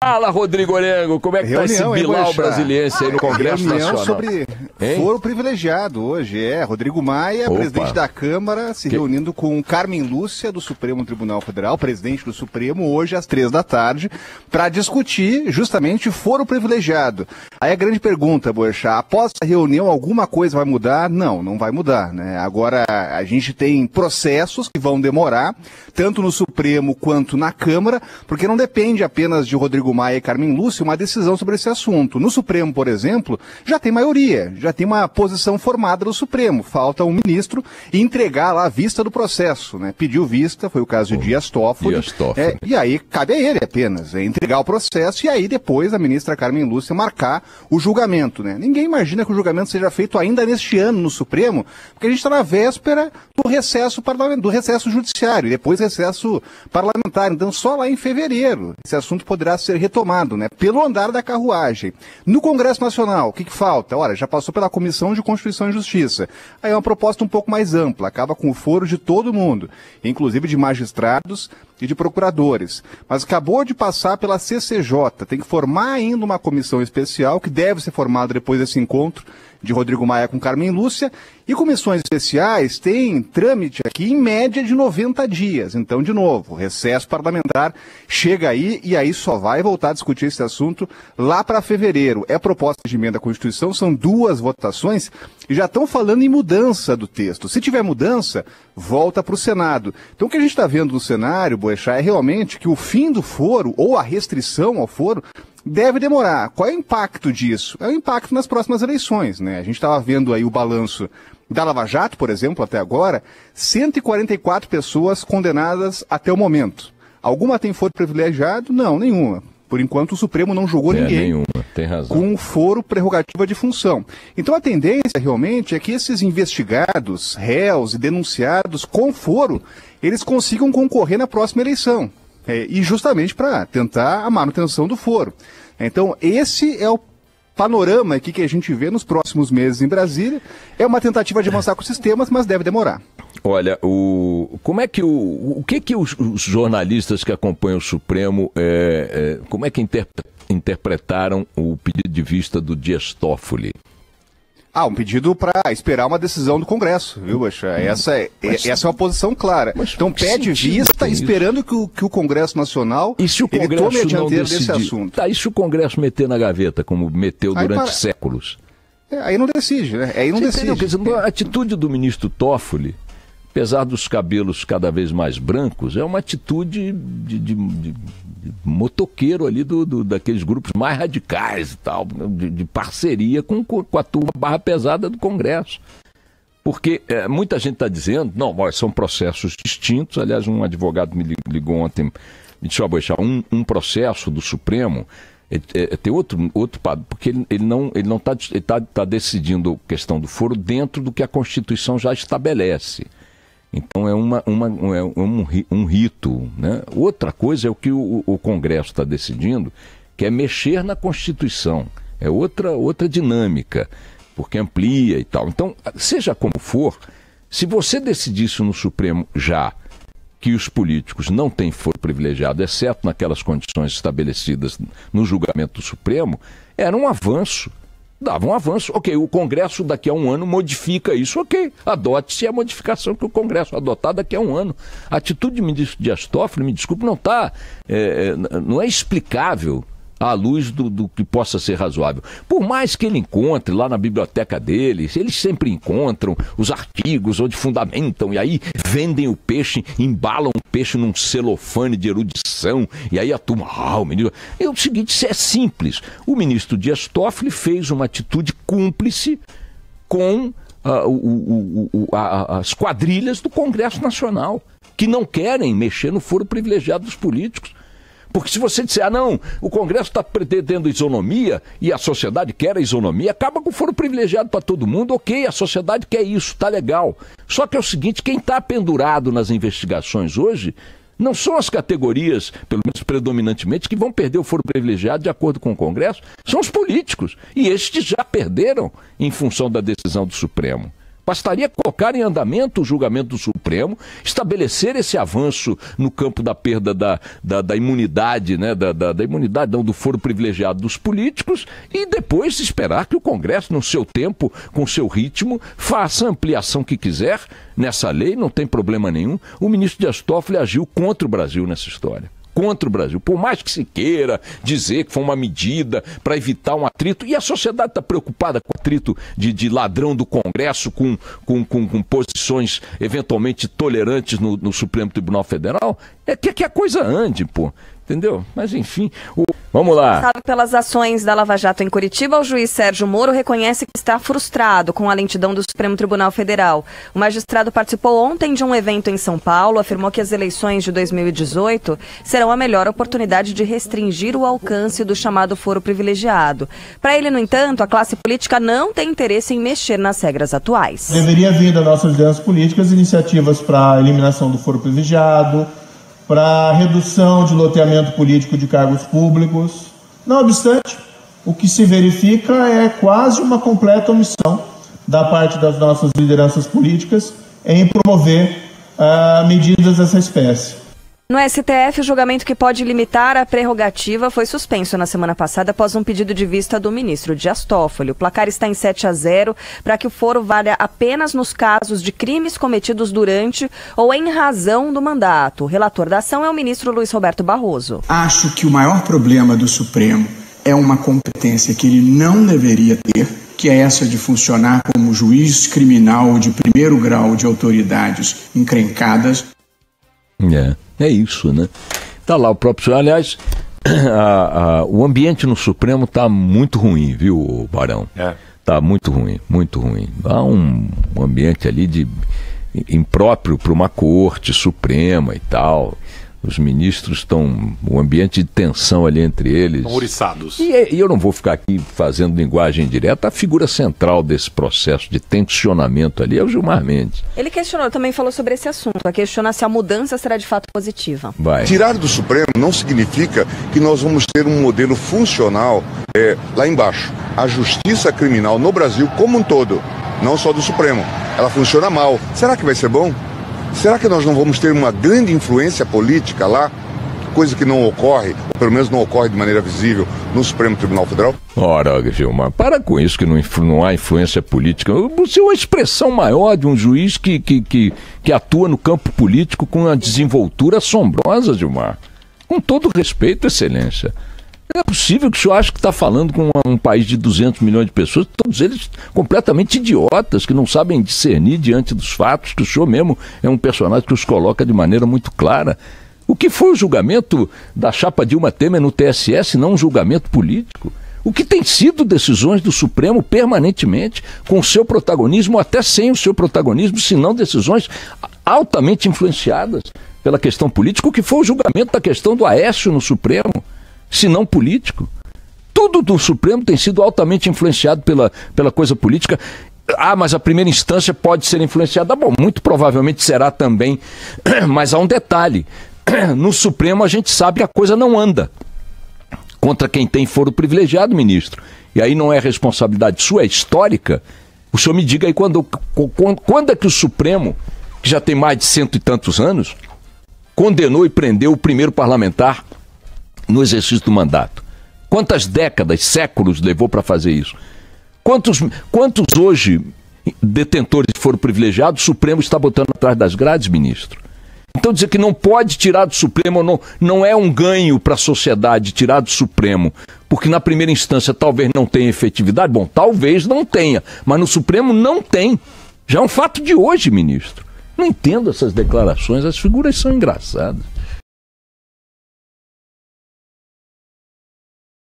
Fala, Rodrigo Orengo, como é que tá esse Bilal brasiliense aí no Congresso Nacional? Sobre foro privilegiado hoje, Rodrigo Maia, presidente da Câmara, se reunindo com Carmen Lúcia, do Supremo Tribunal Federal, presidente do Supremo, hoje às 15h, para discutir justamente foro privilegiado. Aí a grande pergunta, Boechat, após a reunião alguma coisa vai mudar? Não, não vai mudar, né? Agora a gente tem processos que vão demorar, tanto no Supremo quanto na Câmara, porque não depende apenas de Rodrigo Maia e Carmen Lúcia uma decisão sobre esse assunto. No Supremo, por exemplo, já tem maioria, já tem uma posição formada do Supremo. Falta um ministro entregar lá a vista do processo, né? Pediu vista, foi o caso de Dias Toffoli. E aí cabe a ele apenas entregar o processo e aí depois a ministra Carmen Lúcia marcar o julgamento, né? Ninguém imagina que o julgamento seja feito ainda neste ano no Supremo, porque a gente está na véspera do recesso judiciário e depois recesso parlamentar. Então só lá em fevereiro esse assunto poderá ser retomado, né? Pelo andar da carruagem. No Congresso Nacional, o que falta? Olha, já passou pela Comissão de Constituição e Justiça. Aí é uma proposta um pouco mais ampla, acaba com o foro de todo mundo, inclusive de magistrados e de procuradores. Mas acabou de passar pela CCJ, tem que formar ainda uma comissão especial, que deve ser formada depois desse encontro de Rodrigo Maia com Carmen Lúcia, e comissões especiais têm trâmite aqui em média de 90 dias. Então, de novo, o recesso parlamentar chega aí e aí só vai voltar a discutir esse assunto lá para fevereiro. É proposta de emenda à Constituição, são 2 votações e já estão falando em mudança do texto. Se tiver mudança, volta para o Senado. Então, o que a gente está vendo no cenário, Boechat, é realmente que o fim do foro ou a restrição ao foro deve demorar. Qual é o impacto disso? É o impacto nas próximas eleições, né? A gente estava vendo aí o balanço da Lava Jato, por exemplo, até agora, 144 pessoas condenadas até o momento. Alguma tem foro privilegiado? Não, nenhuma. Por enquanto o Supremo não julgou ninguém nenhuma. Tem razão. Com foro prerrogativa de função. Então a tendência realmente é que esses investigados, réus e denunciados com foro, eles consigam concorrer na próxima eleição. E justamente para tentar a manutenção do foro. Então, esse é o panorama aqui que a gente vê nos próximos meses em Brasília. É uma tentativa de avançar com os sistemas, mas deve demorar. Olha, como é que o que os jornalistas que acompanham o Supremo, como é que interpretaram o pedido de vista do Dias Toffoli? Um pedido para esperar uma decisão do Congresso, viu, Boechat? Essa é uma posição clara. Então pede vista esperando que o Congresso Nacional tome a dianteira desse assunto. E se o Congresso meter na gaveta, como meteu durante séculos? Aí não decide, né? Aí não decide. Quer dizer, a atitude do ministro Toffoli, apesar dos cabelos cada vez mais brancos, é uma atitude de motoqueiro ali daqueles grupos mais radicais e tal, de parceria com a turma barra pesada do Congresso. Porque muita gente está dizendo, não, são processos distintos. Aliás, um advogado me ligou ontem, me disse, Boechat, um processo do Supremo tem outro porque ele não está decidindo a questão do foro dentro do que a Constituição já estabelece. Então é um rito, né? Outra coisa é o que o Congresso está decidindo, que é mexer na Constituição. É outra dinâmica, porque amplia e tal. Então, seja como for, se você decidisse no Supremo já que os políticos não têm foro privilegiado, exceto naquelas condições estabelecidas no julgamento do Supremo, era um avanço. Dava um avanço. Ok, o Congresso daqui a um ano modifica isso. Ok, adote-se a modificação que o Congresso adotar daqui a um ano. A atitude do ministro Dias Toffoli, me desculpe, não é explicável à luz do que possa ser razoável. Por mais que ele encontre lá na biblioteca dele, eles sempre encontram os artigos onde fundamentam e aí vendem o peixe, embalam o peixe num celofane de erudição e aí a turma, o ministro... É o seguinte, é simples. O ministro Dias Toffoli fez uma atitude cúmplice com as quadrilhas do Congresso Nacional, que não querem mexer no foro privilegiado dos políticos. Porque se você disser, não, o Congresso está pretendendo isonomia e a sociedade quer a isonomia, acaba com o foro privilegiado para todo mundo, ok, a sociedade quer isso, está legal. Só que é o seguinte, quem está pendurado nas investigações hoje não são as categorias, pelo menos predominantemente, que vão perder o foro privilegiado de acordo com o Congresso, são os políticos. E estes já perderam em função da decisão do Supremo. Bastaria colocar em andamento o julgamento do Supremo, estabelecer esse avanço no campo da perda da imunidade, né? da imunidade, não, do foro privilegiado dos políticos, e depois esperar que o Congresso, no seu tempo, com seu ritmo, faça a ampliação que quiser nessa lei, não tem problema nenhum. O ministro Dias Toffoli agiu contra o Brasil nessa história. Contra o Brasil, por mais que se queira dizer que foi uma medida para evitar um atrito, e a sociedade está preocupada com o atrito de ladrão do Congresso com posições eventualmente tolerantes no Supremo Tribunal Federal, que a coisa ande, pô. Entendeu? Mas enfim, vamos lá. Sabe, pelas ações da Lava Jato em Curitiba, o juiz Sérgio Moro reconhece que está frustrado com a lentidão do Supremo Tribunal Federal. O magistrado participou ontem de um evento em São Paulo, afirmou que as eleições de 2018 serão a melhor oportunidade de restringir o alcance do chamado foro privilegiado. Para ele, no entanto, a classe política não tem interesse em mexer nas regras atuais. Deveria vir das nossas lideranças políticas iniciativas para a eliminação do foro privilegiado, para redução de loteamento político de cargos públicos. Não obstante, o que se verifica é quase uma completa omissão da parte das nossas lideranças políticas em promover medidas dessa espécie. No STF, o julgamento que pode limitar a prerrogativa foi suspenso na semana passada após um pedido de vista do ministro Dias Toffoli. O placar está em 7-0 para que o foro valha apenas nos casos de crimes cometidos durante ou em razão do mandato. O relator da ação é o ministro Luiz Roberto Barroso. Acho que o maior problema do Supremo é uma competência que ele não deveria ter, que é essa de funcionar como juiz criminal de primeiro grau de autoridades encrencadas. É isso, né? Tá lá o próprio senhor. Aliás, o ambiente no Supremo tá muito ruim, viu, Barão? Tá muito ruim, muito ruim. Há um ambiente ali impróprio para uma corte suprema e tal. Os ministros estão... O ambiente de tensão ali entre eles... Estão ouriçados. E eu não vou ficar aqui fazendo linguagem direta. A figura central desse processo de tensionamento ali é o Gilmar Mendes. Ele questionou, também falou sobre esse assunto. Questiona se a mudança será de fato positiva. Tirar do Supremo não significa que nós vamos ter um modelo funcional lá embaixo. A justiça criminal no Brasil como um todo, não só do Supremo, ela funciona mal. Será que vai ser bom? Será que nós não vamos ter uma grande influência política lá? Coisa que não ocorre, ou pelo menos não ocorre de maneira visível, no Supremo Tribunal Federal? Ora, Gilmar, para com isso que não há influência política. Você é uma expressão maior de um juiz que atua no campo político com uma desenvoltura assombrosa, Gilmar. Com todo respeito, Excelência. Não é possível que o senhor ache que está falando com um país de 200 milhões de pessoas, todos eles completamente idiotas, que não sabem discernir diante dos fatos, que o senhor mesmo é um personagem que os coloca de maneira muito clara. O que foi o julgamento da chapa Dilma Temer no TSE, se não um julgamento político? O que tem sido decisões do Supremo permanentemente, com o seu protagonismo, até sem o seu protagonismo, se não decisões altamente influenciadas pela questão política? O que foi o julgamento da questão do Aécio no Supremo, se não político? Tudo do Supremo tem sido altamente influenciado pela coisa política. Mas a primeira instância pode ser influenciada. Bom, muito provavelmente será também, mas há um detalhe. No Supremo a gente sabe que a coisa não anda contra quem tem foro privilegiado, ministro. E aí não é responsabilidade sua, é histórica. O senhor me diga aí quando é que o Supremo, que já tem mais de 100 e tantos anos, condenou e prendeu o primeiro parlamentar no exercício do mandato? Quantas décadas, séculos levou para fazer isso? Quantos hoje detentores de foro privilegiado o Supremo está botando atrás das grades, ministro? Então dizer que não pode tirar do Supremo não é um ganho para a sociedade tirar do Supremo, porque na primeira instância talvez não tenha efetividade. Bom, talvez não tenha, mas no Supremo não tem. Já é um fato de hoje, ministro. Não entendo essas declarações, as figuras são engraçadas.